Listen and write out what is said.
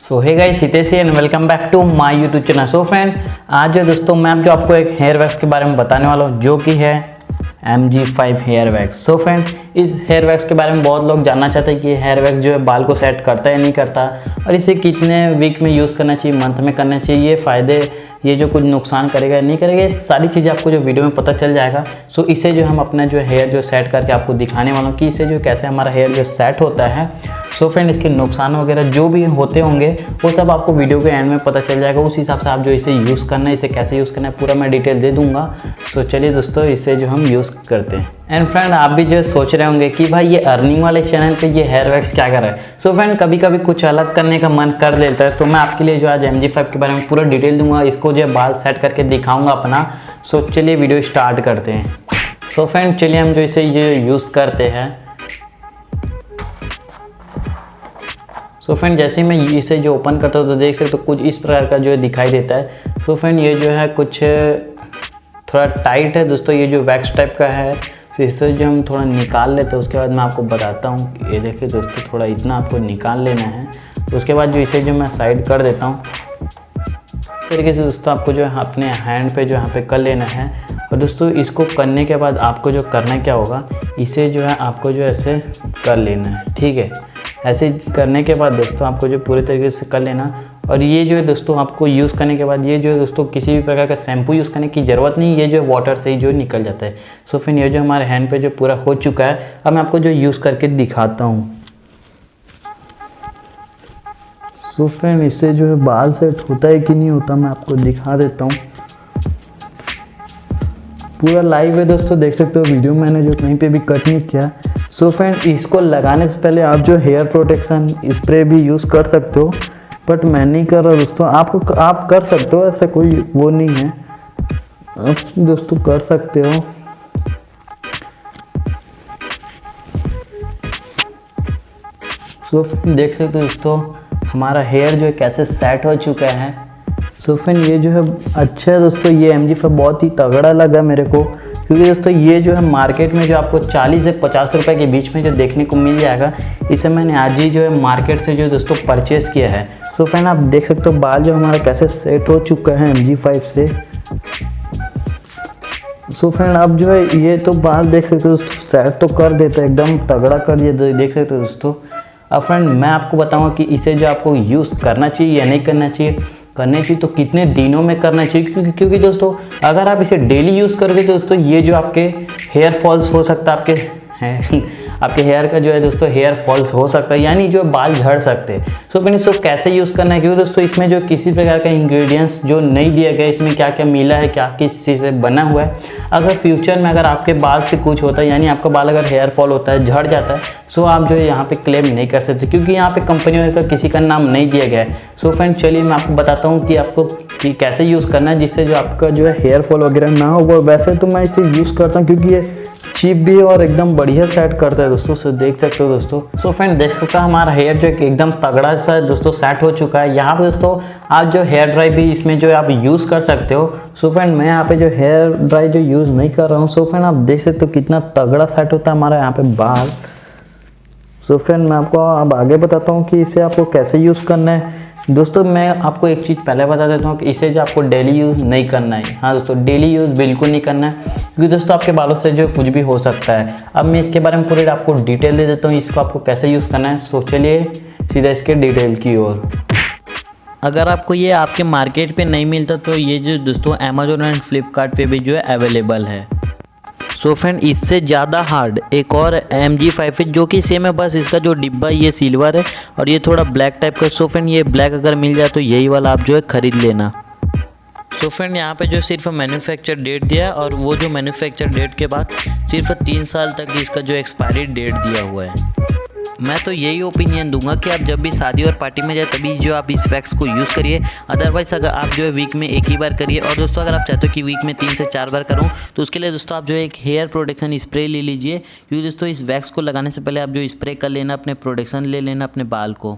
So hey guys, Hitesh and welcome back to my YouTube channel. So friend, आज जो दोस्तों मैं जो आपको एक हेयर वैक्स के बारे में बताने वाला हूँ जो कि है MG5 hair wax. So friend, इस हेयर वैक्स के बारे में बहुत लोग जानना चाहते हैं कि हेयर वैक्स जो है बाल को सेट करता है या नहीं करता, और इसे कितने वीक में यूज़ करना चाहिए, मंथ में करना चाहिए, ये फ़ायदे, ये जो कुछ नुकसान करेगा नहीं करेगा, ये सारी चीज़ें आपको जो वीडियो में पता चल जाएगा। सो इसे जो हम अपना जो हेयर जो सेट करके आपको दिखाने वाला हूँ कि इसे जो कैसे हमारा हेयर जो सेट होता है। सो फ्रेंड, इसके नुकसान वगैरह जो भी होते होंगे वो सब आपको वीडियो के एंड में पता चल जाएगा। उस हिसाब से आप जो इसे यूज़ करना है, इसे कैसे यूज़ करना है, पूरा मैं डिटेल दे दूंगा। सो चलिए दोस्तों, इसे जो हम यूज़ करते हैं। एंड फ्रेंड, आप भी जो सोच रहे होंगे कि भाई ये अर्निंग वाले चैनल पे ये हेयर वैक्स क्या कर रहा है। सो फ्रेंड, कभी कभी कुछ अलग करने का मन कर लेता है, तो मैं आपके लिए जो आज MG5 के बारे में पूरा डिटेल दूंगा, इसको जो है बाल सेट करके दिखाऊंगा अपना। सो चलिए वीडियो स्टार्ट करते हैं। सो फ्रेंड, चलिए हम जो इसे ये यूज़ करते हैं। सो फ्रेंड, जैसे ही मैं इसे जो ओपन करता हूँ तो देख सकते हो कुछ इस प्रकार का जो है दिखाई देता है। सो फ्रेंड, ये जो है कुछ थोड़ा टाइट है दोस्तों, ये जो वैक्स टाइप का है। तो इसे जो हम थोड़ा निकाल लेते हैं, उसके बाद मैं आपको बताता हूँ। ये देखिए दोस्तों, थोड़ा इतना आपको निकाल लेना है। उसके बाद जो इसे जो मैं साइड कर देता हूँ इस तरीके से दोस्तों, आपको जो है अपने हैंड पे जो यहाँ पे कर लेना है। और दोस्तों, इसको करने के बाद आपको जो करना क्या होगा, इसे जो है आपको जो ऐसे कर लेना है, ठीक है। ऐसे करने के बाद दोस्तों आपको जो पूरे तरीके से कर लेना। और ये जो है दोस्तों आपको यूज़ करने के बाद ये जो है दोस्तों किसी भी प्रकार का शैम्पू यूज़ करने की ज़रूरत नहीं, ये जो वाटर से ही जो निकल जाता है। सो फिर ये जो हमारे हैंड पे जो पूरा हो चुका है, अब मैं आपको जो यूज़ करके दिखाता हूँ। सो फ्रेंड, इससे जो है बाल सेट होता है कि नहीं होता मैं आपको दिखा देता हूँ। पूरा लाइव है दोस्तों, देख सकते हो वीडियो, मैंने जो कहीं पे भी कट नहीं किया। सो फ्रेंड, इसको लगाने से पहले आप जो हेयर प्रोटेक्शन स्प्रे भी यूज़ कर सकते हो, बट मैं नहीं कर रहा दोस्तों। आप कर सकते हो, ऐसा कोई वो नहीं है, आप दोस्तों कर सकते हो। सो देख सकते हो दोस्तों, हमारा हेयर जो है कैसे सेट हो चुका है। सो फ्रेंड, ये जो है अच्छा है दोस्तों, ये MG5 बहुत ही तगड़ा लगा मेरे को, क्योंकि दोस्तों ये जो है मार्केट में जो आपको 40 से 50 रुपए के बीच में जो देखने को मिल जाएगा, इसे मैंने आज ही जो है मार्केट से जो दोस्तों परचेज़ किया है। सो फ्रेंड, आप देख सकते हो बाल जो हमारा कैसे सेट हो चुका है MG5 से। सो फ्रेंड, आप जो है ये तो बाल देख सकते हो सेट तो कर देता है, एकदम तगड़ा कर दिया, देख सकते हो दोस्तों। अब फ्रेंड, मैं आपको बताऊँगा कि इसे जो आपको यूज़ करना चाहिए या नहीं करना चाहिए, करने चाहिए तो कितने दिनों में करना चाहिए, क्योंकि दोस्तों अगर आप इसे डेली यूज़ करोगे तो दोस्तों ये जो आपके हेयर फॉल्स हो सकता है, आपके हेयर का जो है दोस्तों हेयर फॉल्स हो सकता है, यानी जो बाल झड़ सकते हैं। सो फ्रेंड्स, इसको कैसे यूज़ करना है, क्योंकि दोस्तों इसमें जो किसी प्रकार का इंग्रेडिएंट्स जो नहीं दिया गया, इसमें क्या क्या मिला है, क्या किस चीज़ से बना हुआ है। अगर फ्यूचर में अगर आपके बाल से कुछ होता है, यानी आपका बाल अगर हेयर फॉल होता है, झड़ जाता है, सो आप जो है यहाँ पे क्लेम नहीं कर सकते, क्योंकि यहाँ पे कंपनियों का किसी का नाम नहीं दिया गया है। सो फ्रेंड, चलिए मैं आपको बताता हूँ कि आपको कि कैसे यूज़ करना है जिससे जो आपका जो है हेयर फॉल वगैरह ना हो। वैसे तो मैं इसे यूज़ करता हूँ क्योंकि ये चीप भी है और एकदम बढ़िया सेट करता है दोस्तों। सो देख सकते हो दोस्तों। सो फ्रेंड, देख सकते हो हमारा हेयर जो एकदम तगड़ा सा दोस्तों सेट हो चुका है। यहाँ पे दोस्तों आप जो हेयर ड्राई भी इसमें जो आप यूज़ कर सकते हो। सो फ्रेंड, मैं यहाँ पे जो हेयर ड्राई जो यूज़ नहीं कर रहा हूँ। सो फ्रेंड, आप देख सकते हो कितना तगड़ा सेट होता है हमारा यहाँ पे बाल। सो फ्रेंड, मैं आपको अब आगे बताता हूँ कि इसे आपको कैसे यूज़ करना है। दोस्तों, मैं आपको एक चीज़ पहले बता देता हूँ कि इसे जो आपको डेली यूज़ नहीं करना है। हाँ दोस्तों, डेली यूज़ बिल्कुल नहीं करना है, क्योंकि दोस्तों आपके बालों से जो कुछ भी हो सकता है। अब मैं इसके बारे में पूरे आपको डिटेल दे देता हूँ, इसको आपको कैसे यूज़ करना है। सो चलिए सीधा इसके डिटेल की ओर। अगर आपको ये आपके मार्केट पे नहीं मिलता तो ये जो दोस्तों अमेजोन एंड फ्लिपकार्ट पे भी जो है अवेलेबल है। सो फ्रेंड, इससे ज़्यादा हार्ड एक और MG5 है जो कि सेम है, बस इसका जो डिब्बा ये सिल्वर है और ये थोड़ा ब्लैक टाइप का। सो फ्रेंड, ये ब्लैक अगर मिल जाए तो यही वाला आप जो है ख़रीद लेना। सो फ्रेंड, यहाँ पे जो सिर्फ मैन्युफैक्चर डेट दिया है, और वो जो मैन्युफैक्चर डेट के बाद सिर्फ 3 साल तक इसका जो एक्सपायरी डेट दिया हुआ है। मैं तो यही ओपिनियन दूंगा कि आप जब भी शादी और पार्टी में जाए तभी जो आप इस वैक्स को यूज़ करिए। अदरवाइज़ अगर आप जो है वीक में एक ही बार करिए। और दोस्तों, अगर आप चाहते हो कि वीक में 3 से 4 बार करूँ तो उसके लिए दोस्तों आप जो है एक हेयर प्रोटेक्शन स्प्रे ले लीजिए, क्योंकि दोस्तों इस वैक्स को लगाने से पहले आप जो स्प्रे कर लेना, अपने प्रोटेक्शन ले लेना अपने बाल को।